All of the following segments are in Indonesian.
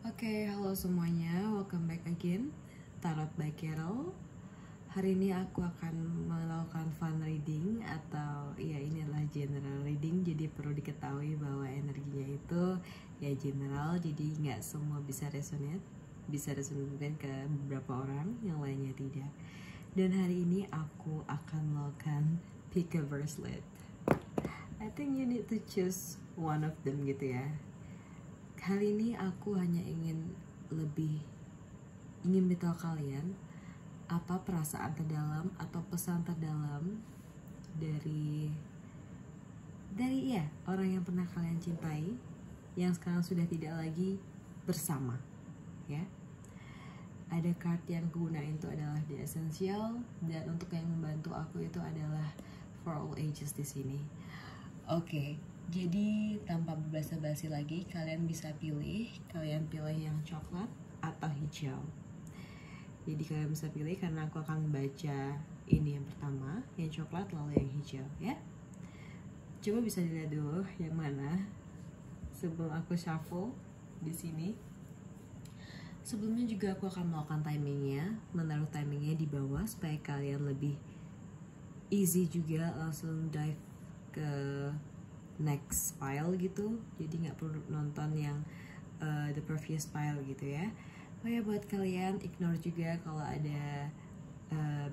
Halo semuanya, welcome back again, Tarot by Carol. Hari ini aku akan melakukan fun reading atau ya ini adalah general reading. Jadi perlu diketahui bahwa energinya itu ya general, jadi nggak semua bisa resonate mungkin ke beberapa orang, yang lainnya tidak. Dan hari ini aku akan melakukan pick a verslet. I think you need to choose one of them gitu ya. Kali ini aku hanya ingin beritahu kalian apa perasaan terdalam atau pesan terdalam dari orang yang pernah kalian cintai, yang sekarang sudah tidak lagi bersama, ya. Ada card yang gunain itu adalah The Essential, dan untuk yang membantu aku itu adalah For All Ages di sini. Oke, jadi tanpa basa-basi lagi, kalian pilih yang coklat atau hijau. Jadi kalian bisa pilih karena aku akan membaca ini yang pertama, yang coklat, lalu yang hijau, ya. Coba bisa dilihat dulu yang mana sebelum aku shuffle di sini. Sebelumnya juga aku akan melakukan menaruh timingnya di bawah supaya kalian lebih easy juga langsung dive ke next file gitu, jadi nggak perlu nonton yang the previous file gitu ya. Oh ya, buat kalian ignore juga kalau ada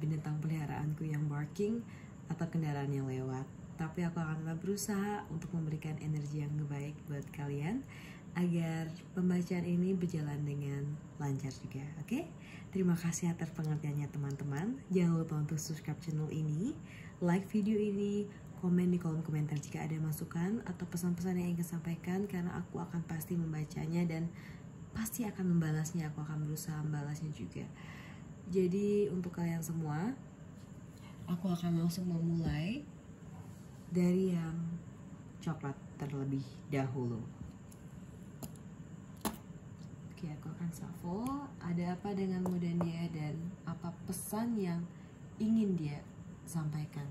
binatang peliharaanku yang barking atau kendaraan yang lewat, tapi aku akan tetap berusaha untuk memberikan energi yang baik buat kalian agar pembacaan ini berjalan dengan lancar juga. Oke? Terima kasih atas pengertiannya teman-teman. Jangan lupa untuk subscribe channel ini, like video ini, komen di kolom komentar jika ada masukan atau pesan-pesan yang ingin sampaikan, karena aku akan pasti membacanya dan pasti akan membalasnya. Aku akan berusaha membalasnya juga. Jadi untuk kalian semua, aku akan langsung memulai dari yang coklat terlebih dahulu. Oke, aku akan shuffle. Ada apa denganmu dan dia, dan apa pesan yang ingin dia sampaikan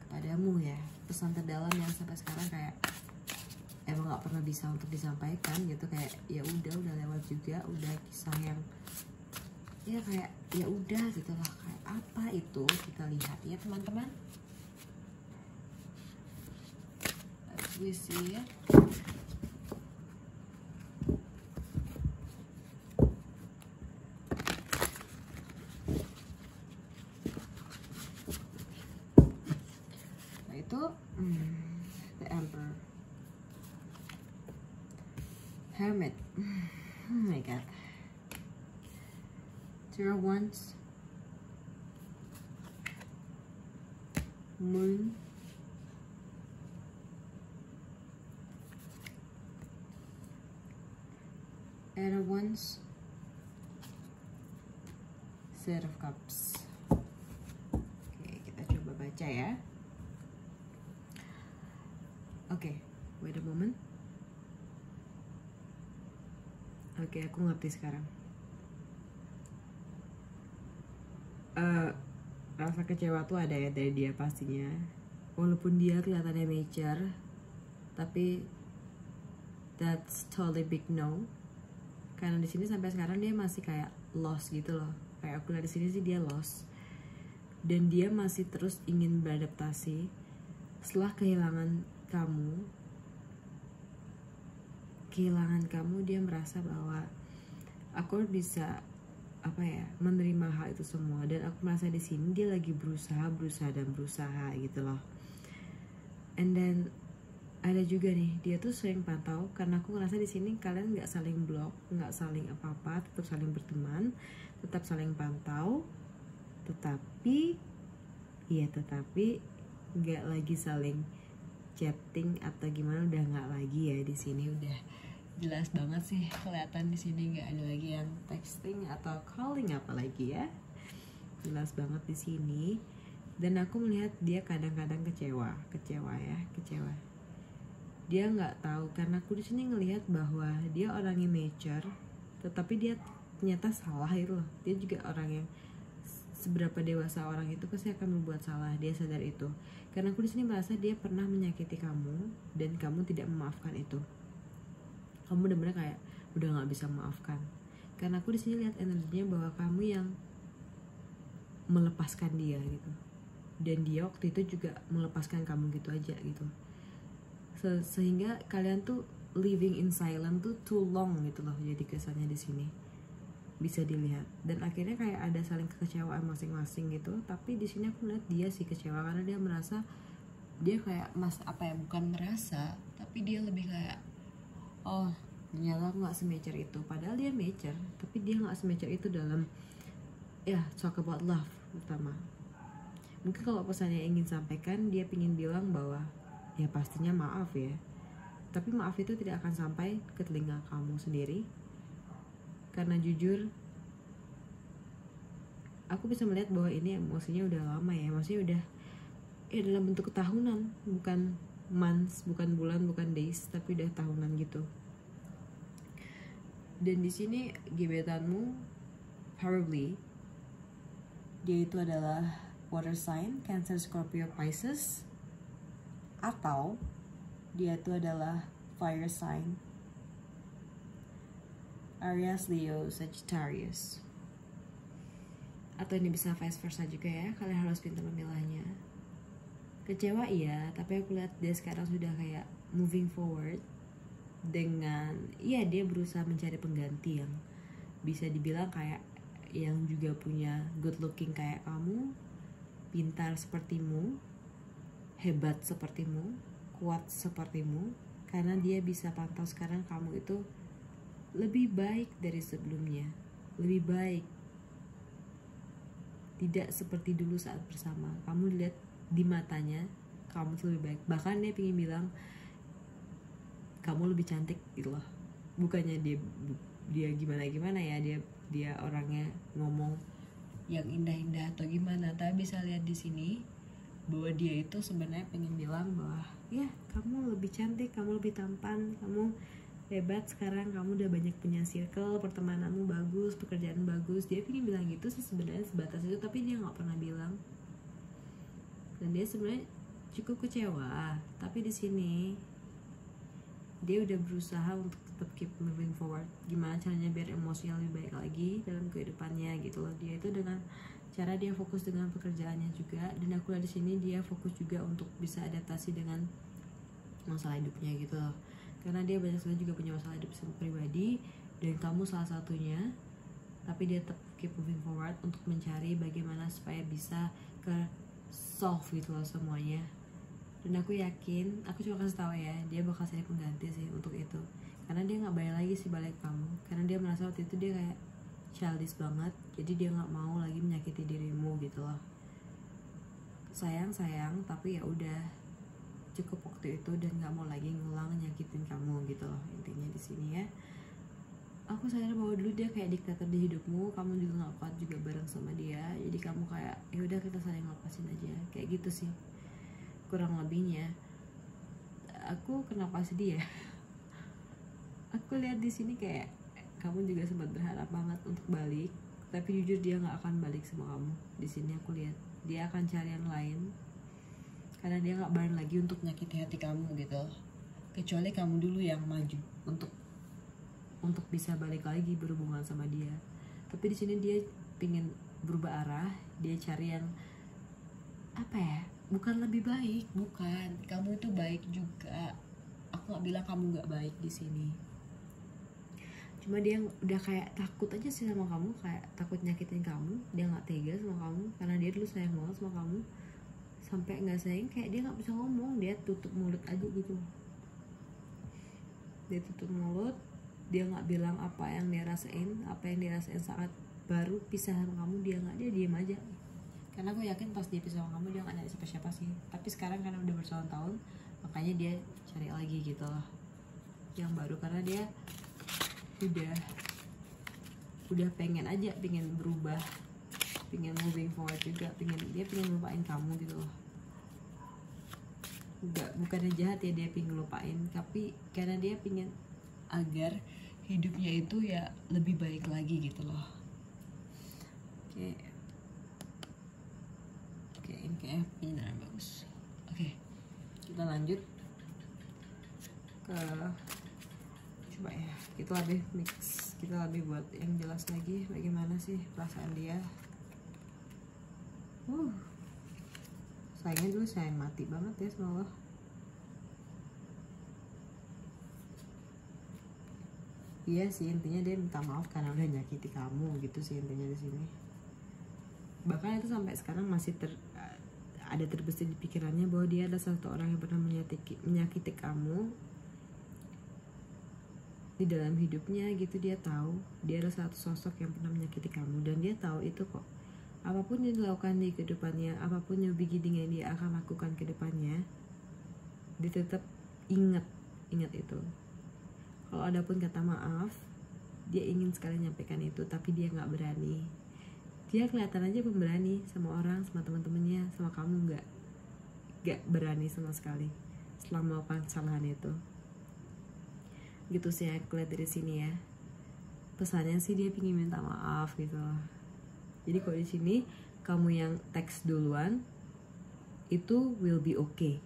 padamu ya. Pesan terdalam yang sampai sekarang kayak emang nggak pernah bisa untuk disampaikan gitu, kayak ya udah lewat juga, udah kisah yang ya kayak ya udah gitu lah. Kayak apa itu, kita lihat ya teman-teman. We see ya. The Emperor, Hermit, oh my god, Two of Wands, Moon, Eight of Wands, Set of Cups. Oke, kita coba baca ya. Oke, wait a moment. Oke, aku ngerti sekarang. Rasa kecewa tuh ada ya dari dia pastinya. Walaupun dia kelihatannya mature, tapi that's totally big no. Karena di sini sampai sekarang dia masih kayak lost gitu loh. Kayak aku lihat di sini sih dia lost. Dan dia masih terus ingin beradaptasi setelah kehilangan kamu, dia merasa bahwa aku bisa menerima hal itu semua, dan aku merasa di sini dia lagi berusaha gitu loh. And then ada juga nih, dia tuh sering pantau, karena aku ngerasa di sini kalian nggak saling blok, nggak saling apa-apa, tetap saling berteman, tetap saling pantau, tetapi nggak lagi saling chatting atau gimana, udah nggak lagi ya. Di sini udah jelas banget sih kelihatan, di sini nggak ada lagi yang texting atau calling apalagi ya, jelas banget di sini. Dan aku melihat dia kadang-kadang kecewa. Dia nggak tahu, karena aku di sini ngelihat bahwa dia orangnya mature, tetapi dia ternyata salah itu loh. Dia juga orang yang seberapa dewasa orang itu pasti akan membuat salah, dia sadar itu. Karena aku di sini merasa dia pernah menyakiti kamu dan kamu tidak memaafkan itu. Kamu benar-benar kayak udah nggak bisa memaafkan. Karena aku di sini lihat energinya bahwa kamu yang melepaskan dia gitu, dan dia waktu itu juga melepaskan kamu gitu aja gitu. Sehingga kalian tuh living in silent tuh too long gitu loh, jadi kesannya di sini bisa dilihat. Dan akhirnya kayak ada saling kekecewaan masing-masing gitu. Tapi di sini aku lihat dia sih kecewa karena dia merasa, dia kayak bukan merasa, tapi dia lebih kayak, oh ternyata aku nggak se-mature itu. Padahal dia mature, tapi dia nggak se-mature itu dalam talk about love pertama. Mungkin kalau pesannya ingin sampaikan, dia ingin bilang bahwa ya pastinya maaf ya, tapi maaf itu tidak akan sampai ke telinga kamu sendiri. Karena jujur, aku bisa melihat bahwa ini emosinya udah lama ya, maksudnya udah dalam bentuk tahunan, bukan months, bukan bulan, bukan days, tapi udah tahunan gitu. Dan di sini gebetanmu probably dia itu adalah water sign, Cancer, Scorpio, Pisces, atau dia itu adalah fire sign, Aries, Leo, Sagittarius. Atau ini bisa vice versa juga ya, kalian harus pintar memilahnya. Kecewa iya, tapi aku lihat dia sekarang sudah kayak moving forward dengan dia berusaha mencari pengganti yang bisa dibilang kayak yang juga punya good looking kayak kamu, pintar sepertimu, hebat sepertimu, kuat sepertimu. Karena dia bisa pantau sekarang kamu itu lebih baik dari sebelumnya, lebih baik, tidak seperti dulu saat bersama. Kamu lihat di matanya kamu tuh lebih baik. Bahkan dia pengen bilang kamu lebih cantik gitu loh. Bukannya dia gimana ya, dia orangnya ngomong yang indah-indah atau gimana, tapi bisa lihat di sini bahwa dia itu sebenarnya pengen bilang bahwa ya kamu lebih cantik, kamu lebih tampan, kamu hebat sekarang, kamu udah banyak punya circle, pertemananmu bagus, pekerjaan bagus. Dia pengen bilang gitu sih sebenarnya, sebatas itu, tapi dia nggak pernah bilang. Dan dia sebenarnya cukup kecewa, tapi di sini dia udah berusaha untuk tetap keep moving forward. Gimana caranya biar emosinya lebih baik lagi dalam kehidupannya gitu loh. Dia itu dengan cara dia fokus dengan pekerjaannya juga, dan aku lihat di sini dia fokus juga untuk bisa adaptasi dengan masalah hidupnya gitu loh. Karena dia banyak sekali juga punya masalah hidup pribadi, dan kamu salah satunya. Tapi dia tetap keep moving forward untuk mencari bagaimana supaya bisa ke solve gitu loh semuanya. Dan aku yakin, aku cuma kasih tahu ya, dia bakal cari pengganti sih untuk itu. Karena dia nggak bayar lagi sih balik kamu. Karena dia merasa waktu itu dia kayak childish banget, jadi dia nggak mau lagi menyakiti dirimu gitu loh. Sayang, tapi ya udah cukup waktu itu, dan nggak mau lagi ngulang nyakitin kamu gitu loh, intinya di sini ya. Aku sadar bahwa dulu dia kayak diktator di hidupmu, kamu juga nggak kuat juga bareng sama dia, jadi kamu kayak ya udah kita saling lepasin aja, kayak gitu sih kurang lebihnya. Aku kenapa sedih ya? Aku lihat di sini kayak kamu juga sempat berharap banget untuk balik, tapi jujur dia nggak akan balik sama kamu. Di sini aku lihat dia akan cari yang lain, karena dia nggak berani lagi untuk nyakiti hati kamu gitu. Kecuali kamu dulu yang maju untuk bisa balik lagi berhubungan sama dia. Tapi di sini dia pingin berubah arah, dia cari yang bukan lebih baik, bukan. Kamu itu baik juga. Aku nggak bilang kamu nggak baik di sini. Cuma dia udah kayak takut aja sih sama kamu, kayak takut nyakitin kamu. Dia nggak tega sama kamu karena dia dulu sayang banget sama kamu. Sampai nggak sayang kayak dia nggak bisa ngomong, dia tutup mulut aja gitu. Dia tutup mulut, dia nggak bilang apa yang dia rasain saat baru pisah sama kamu. Dia diem aja. Karena aku yakin pas dia pisah sama kamu dia gak ada siapa-siapa sih. Tapi sekarang karena udah bertahun-tahun, makanya dia cari lagi gitu loh yang baru. Karena dia udah pengen berubah, pengen moving forward juga, dia pengen lupain kamu gitu loh. Bukannya jahat ya dia pengen lupain, tapi karena dia pengen agar hidupnya itu ya lebih baik lagi gitu loh. Ini kayaknya beneran bagus. Oke, kita lanjut ke coba ya kita lebih mix, kita lebih buat yang jelas lagi bagaimana sih perasaan dia. Sayangnya dulu saya mati banget ya sama lo. Iya sih, intinya dia minta maaf karena udah nyakiti kamu gitu sih intinya di sini. Bahkan itu sampai sekarang masih ada terbesit di pikirannya bahwa dia ada satu orang yang pernah menyakiti kamu di dalam hidupnya gitu. Dia tahu dia ada satu sosok yang pernah menyakiti kamu dan dia tahu itu kok. Apapun yang dilakukan di kedepannya, apapun yang beginning yang dia akan lakukan ke depannya, dia tetap ingat itu. Kalau ada pun kata maaf, dia ingin sekali nyampaikan itu, tapi dia nggak berani. Dia kelihatan aja pemberani sama orang, sama teman-temannya, sama kamu nggak berani sama sekali setelah melakukan kesalahan itu. Gitu sih aku lihat dari sini ya. Pesannya sih dia pingin minta maaf gitu loh. Jadi kalau di sini kamu yang teks duluan, itu will be okay.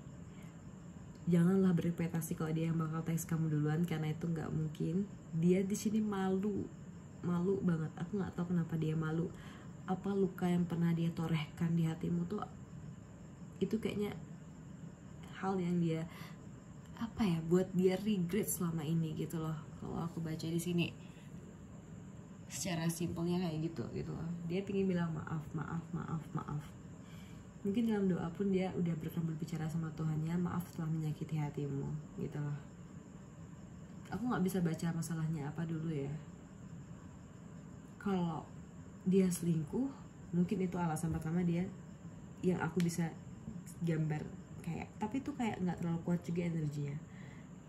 Janganlah berekspektasi kalau dia yang bakal teks kamu duluan, karena itu nggak mungkin. Dia di sini malu banget. Aku nggak tahu kenapa dia malu. Apa luka yang pernah dia torehkan di hatimu tuh, itu kayaknya hal yang dia buat dia regret selama ini gitu loh. Kalau aku baca di sini, secara simpelnya kayak gitu loh. Dia pingin bilang maaf. Mungkin dalam doa pun dia udah berbicara sama Tuhannya, maaf telah menyakiti hatimu gitu loh. Aku nggak bisa baca masalahnya apa dulu ya. Kalau dia selingkuh, mungkin itu alasan pertama dia yang aku bisa gambar kayak, tapi itu kayak nggak terlalu kuat juga energinya.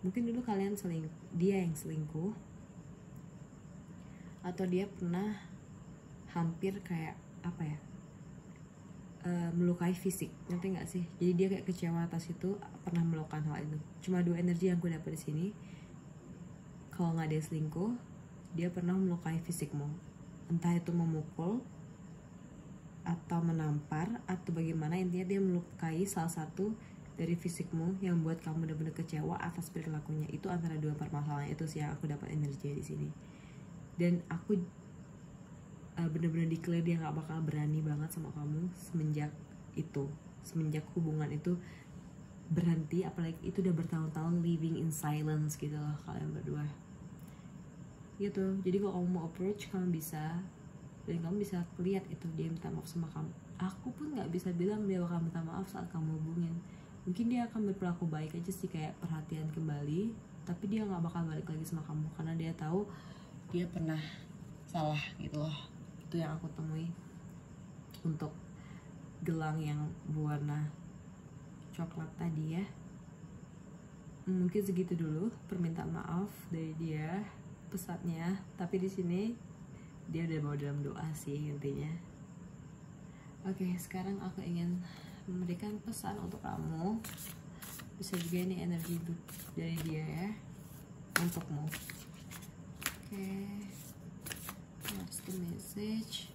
Mungkin dulu kalian dia yang selingkuh, atau dia pernah hampir kayak melukai fisik, ngerti nggak sih? Jadi dia kayak kecewa atas itu, pernah melakukan hal itu. Cuma dua energi yang aku dapat di sini. Kalau nggak dia selingkuh, dia pernah melukai fisikmu, entah itu memukul atau menampar atau bagaimana. Intinya dia melukai salah satu dari fisikmu yang buat kamu benar-benar kecewa atas perilakunya. Itu antara dua permasalahan itu sih yang aku dapat energi di sini. Dan aku bener-bener declare dia gak bakal berani banget sama kamu semenjak hubungan itu berhenti. Apalagi itu udah bertahun-tahun living in silence gitu loh kalian berdua gitu. Jadi kalau kamu mau approach, kamu bisa, dan kamu bisa lihat itu dia minta maaf sama kamu. Aku pun gak bisa bilang dia bakal minta maaf saat kamu hubungin. Mungkin dia akan berperilaku baik aja sih, kayak perhatian kembali, tapi dia gak bakal balik lagi sama kamu karena dia tahu dia pernah salah gitu loh. Itu yang aku temui untuk gelang yang berwarna coklat tadi ya. Mungkin segitu dulu permintaan maaf dari dia, pesannya. Tapi di sini dia udah bawa dalam doa sih intinya. Oke, sekarang aku ingin memberikan pesan untuk kamu. Bisa juga ini energi dari dia ya untukmu. Oke. What's the message?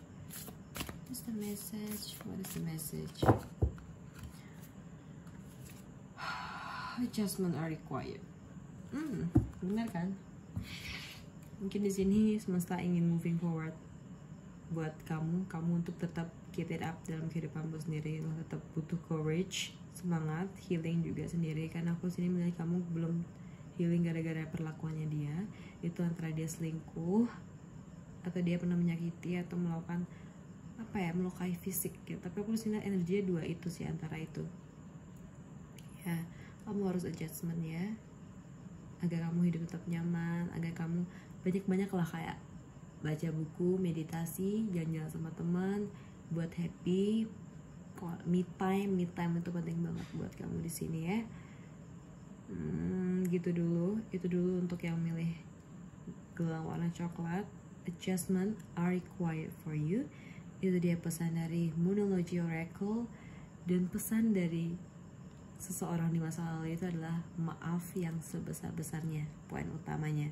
What is the message? Adjustment are required. Benar kan? Mungkin di sini semesta ingin moving forward buat kamu untuk tetap keep it up dalam kehidupanmu sendiri. Lo tetap butuh courage, semangat, healing juga sendiri. Karena aku sini melihat kamu belum healing gara-gara perlakuannya dia. Itu antara dia selingkuh, atau dia pernah menyakiti atau melakukan melukai fisik ya. Tapi aku disini energinya dua itu sih, antara itu ya. Kamu harus adjustment ya, agar kamu hidup tetap nyaman, agar kamu banyak lah kayak baca buku, meditasi, jalan-jalan sama teman, buat happy, me time itu penting banget buat kamu di sini ya. Gitu dulu, itu dulu untuk yang milih gelang warna coklat. Adjustment are required for you. Itu dia pesan dari Moonology Oracle. Dan pesan dari seseorang di masa lalu itu adalah maaf yang sebesar-besarnya, poin utamanya.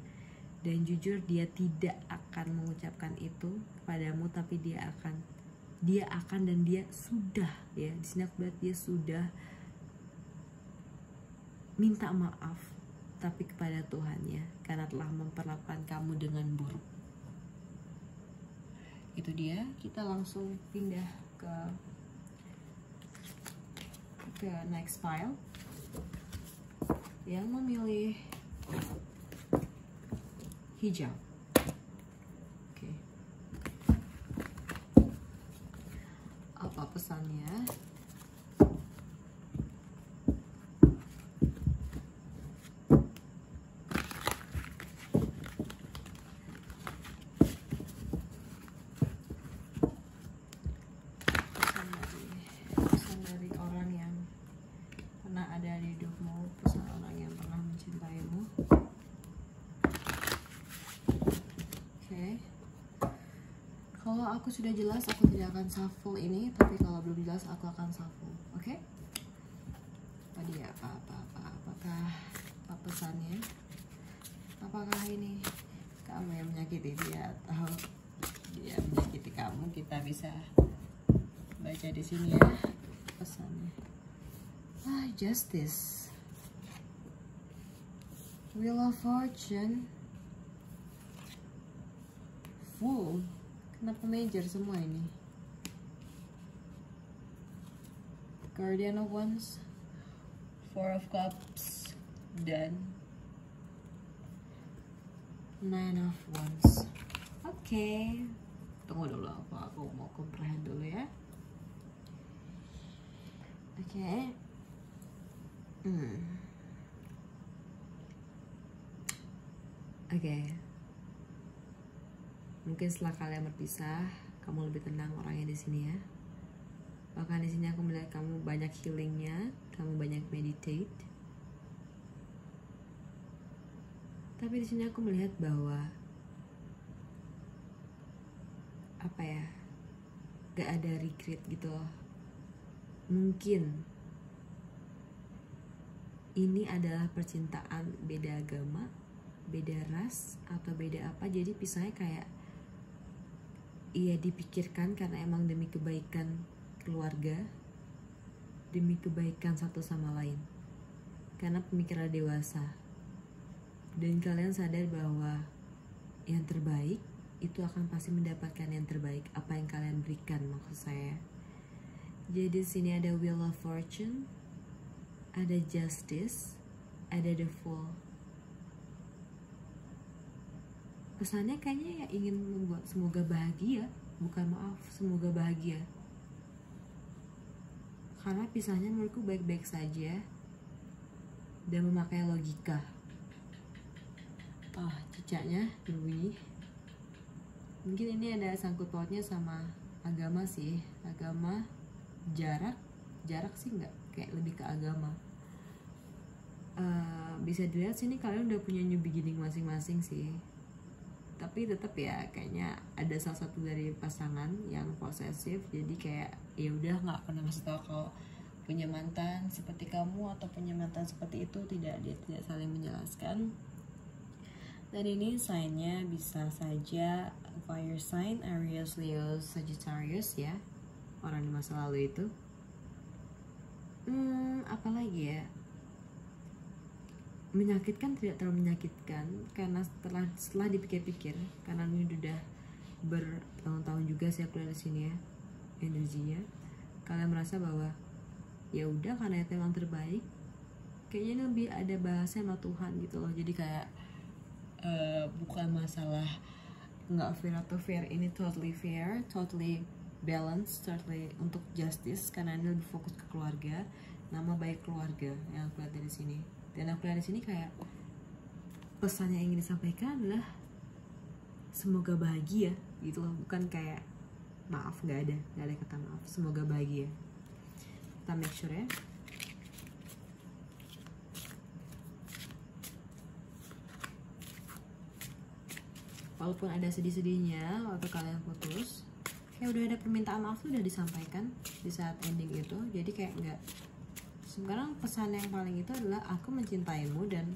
Dan jujur dia tidak akan mengucapkan itu kepadamu, tapi dia akan dan dia sudah ya. Di sini aku lihat dia sudah minta maaf, tapi kepada Tuhan ya, karena karena telah memperlakukan kamu dengan buruk. Itu dia. Kita langsung pindah ke next file yang memilih hijau. Oke. Apa pesannya? Pesan dari orang yang pernah ada di hidupmu, pesan orang yang pernah mencintaimu. Oke. Kalau aku sudah jelas, aku tidak akan shuffle ini, tapi kalau belum jelas, aku akan shuffle. Oke? Tadi apakah apa pesannya? Apakah ini kamu yang menyakiti dia atau dia menyakiti kamu? Kita bisa baca di sini ya pesannya. Justice, Wheel of Fortune, Fool. Kenapa major semua ini? Guardian of Wands, Four of Cups, dan Nine of Wands. Oke. Tunggu dulu, aku mau comprehend dulu ya. Oke. Oke. Mungkin setelah kalian berpisah, kamu lebih tenang orangnya di sini ya. Bahkan di sini aku melihat kamu banyak healingnya, kamu banyak meditate. Tapi di sini aku melihat bahwa gak ada regret gitu loh. Mungkin ini adalah percintaan beda agama, beda ras, atau beda apa. Jadi pisahnya kayak dipikirkan karena emang demi kebaikan keluarga, demi kebaikan satu sama lain, karena pemikiran dewasa. Dan kalian sadar bahwa yang terbaik itu akan pasti mendapatkan yang terbaik, apa yang kalian berikan, maksud saya. Jadi di sini ada Wheel of Fortune, ada Justice, ada The Fool. Pesannya kayaknya ya ingin membuat semoga bahagia, bukan maaf, semoga bahagia. Karena pisahnya menurutku baik-baik saja dan memakai logika. Cicaknya berbunyi. Mungkin ini ada sangkut pautnya sama agama sih. Agama, jarak sih enggak, kayak lebih ke agama. Bisa dilihat sini kalian udah punya new beginning masing-masing sih. Tapi tetap ya kayaknya ada salah satu dari pasangan yang posesif. Jadi kayak ya udah nggak pernah ngasih tahu kalau punya mantan seperti kamu atau punya mantan seperti itu. Dia tidak saling menjelaskan. Dan ini sign-nya bisa saja fire sign, Aries, Leo, Sagittarius ya, orang di masa lalu itu. Apalagi ya, menyakitkan tidak terlalu menyakitkan karena setelah dipikir-pikir, karena ini udah bertahun-tahun juga sih aku lihat di sini ya energinya. Kalian merasa bahwa ya udah karena itu emang terbaik. Kayaknya ini lebih ada bahasa sama Tuhan gitu loh. Jadi kayak bukan masalah nggak fair atau fair, ini totally fair, totally balance, totally untuk justice, karena ini lebih fokus ke keluarga, nama baik keluarga yang aku lihat dari sini. Dan aku lihat di sini kayak pesan yang ingin disampaikan adalah semoga bahagia gitu loh, bukan kayak maaf, nggak ada kata maaf, semoga bahagia. Kita make sure ya. Walaupun ada sedih-sedihnya waktu kalian putus, kayak udah ada permintaan maaf tuh udah disampaikan di saat ending itu. Jadi kayak nggak, sekarang pesan yang paling itu adalah aku mencintaimu dan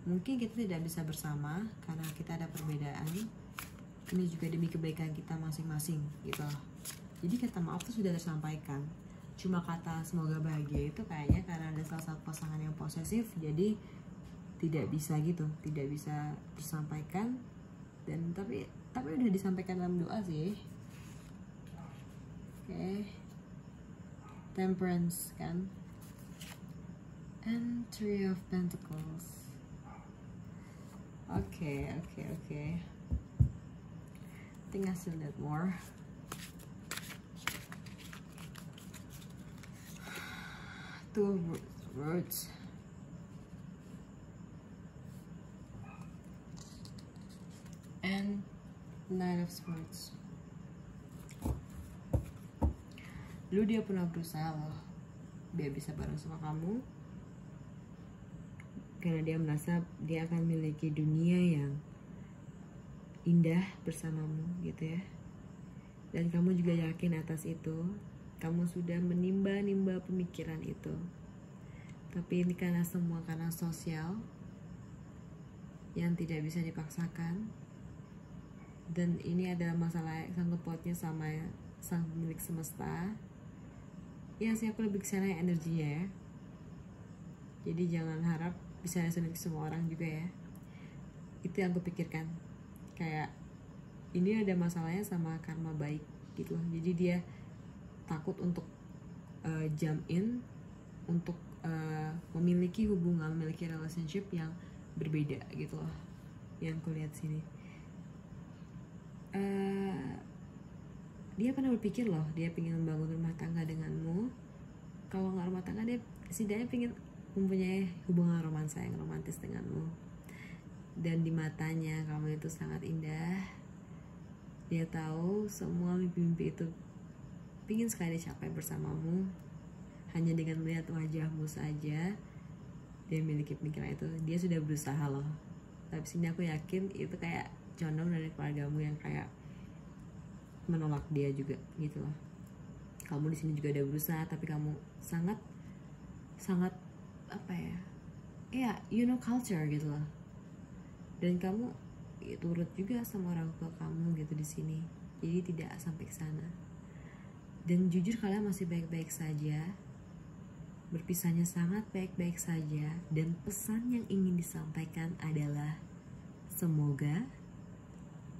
mungkin kita tidak bisa bersama karena kita ada perbedaan. Ini juga demi kebaikan kita masing-masing gitu. Jadi kata maaf tuh sudah disampaikan. Cuma kata semoga bahagia itu kayaknya karena ada salah satu pasangan yang posesif, jadi tidak bisa gitu, tidak bisa tersampaikan. Dan tapi udah disampaikan dalam doa sih. Oke. Temperance kan, and Three of Pentacles. Okay. I think I still need more. Two words. And Knight of Swords. Dulu dia pernah berusaha loh biar bisa bareng sama kamu, karena dia merasa dia akan memiliki dunia yang indah bersamamu gitu ya. Dan kamu juga yakin atas itu, kamu sudah menimba-nimba pemikiran itu. Tapi ini karena semua karena sosial yang tidak bisa dipaksakan. Dan ini adalah masalah sangkut pautnya sama sang pemilik semesta. Ya sih, aku lebih kesana ya energinya ya. Jadi jangan harap bisa resonate ke semua orang juga ya. Itu yang aku pikirkan. Kayak ini ada masalahnya sama karma baik gitu loh. Jadi dia takut untuk jump in, untuk memiliki hubungan, memiliki relationship yang berbeda gitu loh. Yang aku lihat sini. Dia pernah berpikir loh, dia pengen membangun rumah tangga denganmu. Kalau nggak rumah tangga, dia setidaknya pengen mempunyai hubungan romansa yang romantis denganmu. Dan di matanya kamu itu sangat indah. Dia tahu semua mimpi-mimpi itu pengen sekali dicapai bersamamu. Hanya dengan melihat wajahmu saja, dia memiliki pemikiran itu. Dia sudah berusaha loh. Tapi sini aku yakin itu kayak condong dari keluargamu yang kayak menolak dia juga gitu loh. Kamu di sini juga udah berusaha, tapi kamu sangat apa ya? Ya, you know culture gitu loh. Dan kamu ya, turut juga sama orang tua kamu gitu di sini. Jadi tidak sampai ke sana. Dan jujur kalian masih baik-baik saja. Berpisahnya sangat baik-baik saja. Dan pesan yang ingin disampaikan adalah semoga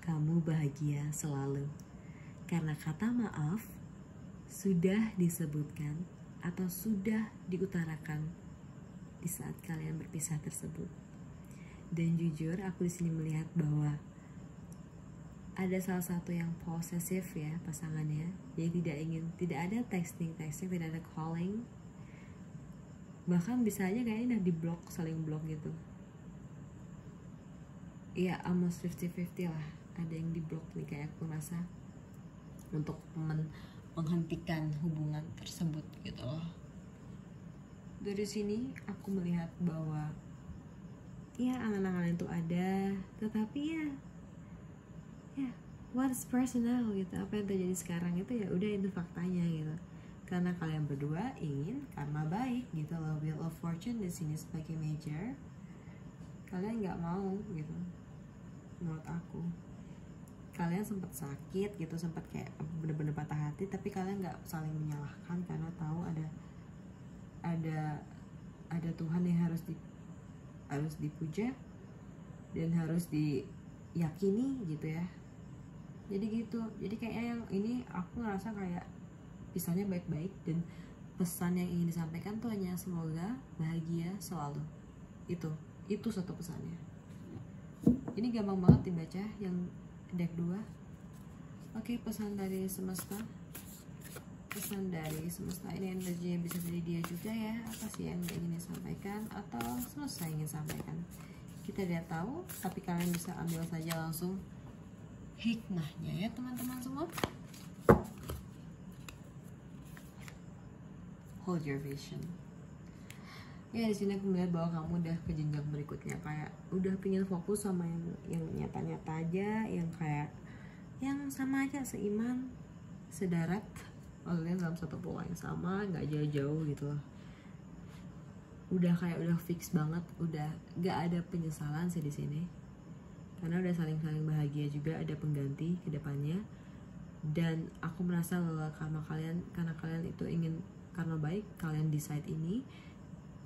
kamu bahagia selalu. Karena kata maaf sudah disebutkan atau sudah diutarakan di saat kalian berpisah tersebut. Dan jujur aku di sini melihat bahwa ada salah satu yang posesif ya pasangannya. Jadi tidak ada texting, tidak ada calling. Bahkan bisa aja kayaknya udah di block, saling block gitu. Iya, almost 50-50 lah. Ada yang di block nih kayak aku rasa, untuk menghentikan hubungan tersebut gitu loh. Dari sini aku melihat bahwa ya angan-angan itu ada, tetapi ya what's personal gitu. Apa yang terjadi sekarang itu ya udah itu faktanya gitu. Karena kalian berdua ingin karma baik gitu loh. Wheel of Fortune di sini sebagai major. Kalian nggak mau gitu. Menurut aku kalian sempat sakit gitu, sempat kayak bener-bener patah hati, tapi kalian nggak saling menyalahkan karena tahu ada Tuhan yang harus dipuja dan harus diyakini gitu ya. Jadi gitu. Jadi kayak yang ini aku ngerasa kayak pisahnya baik-baik, dan pesan yang ingin disampaikan tuh hanya semoga bahagia selalu. Itu satu pesannya. Ini gampang banget dibaca yang deck 2. Oke, pesan dari semesta. Pesan dari semesta ini energinya bisa dari dia juga ya. Apa sih yang ingin disampaikan atau semesta ingin sampaikan? Kita tidak tahu, tapi kalian bisa ambil saja langsung hikmahnya ya teman-teman semua. Hold your vision. Ya di sini aku melihat bahwa kamu udah ke jenjang berikutnya, kayak udah pengen fokus sama yang nyata-nyata aja, yang kayak yang sama aja, seiman, sedarat, maksudnya dalam satu pola yang sama, nggak jauh-jauh gitu loh. Udah fix banget, udah nggak ada penyesalan sih di sini, karena udah saling-saling bahagia juga, ada pengganti ke depannya. Dan aku merasa bahwa karena kalian itu ingin karma baik, kalian decide ini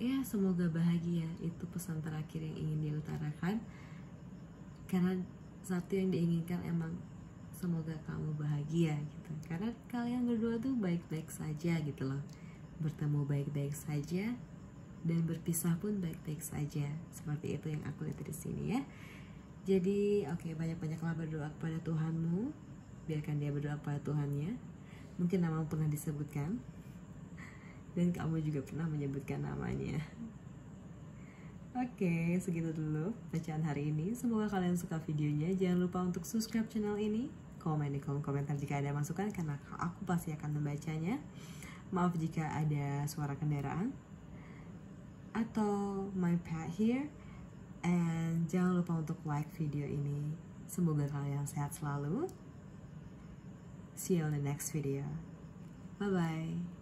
ya semoga bahagia, itu pesan terakhir yang ingin diutarakan. Karena satu yang diinginkan emang semoga kamu bahagia gitu. Karena kalian berdua tuh baik-baik saja gitu loh. Bertemu baik-baik saja dan berpisah pun baik-baik saja. Seperti itu yang aku lihat di sini ya. Jadi oke, banyak-banyaklah berdoa kepada Tuhanmu. Biarkan dia berdoa kepada Tuhannya. Mungkin namamu pernah disebutkan dan kamu juga pernah menyebutkan namanya. Oke, segitu dulu bacaan hari ini. Semoga kalian suka videonya. Jangan lupa untuk subscribe channel ini. Komen di kolom komentar jika ada masukan, karena aku pasti akan membacanya. Maaf jika ada suara kendaraan atau my pet here. And jangan lupa untuk like video ini. Semoga kalian sehat selalu. See you on the next video. Bye-bye.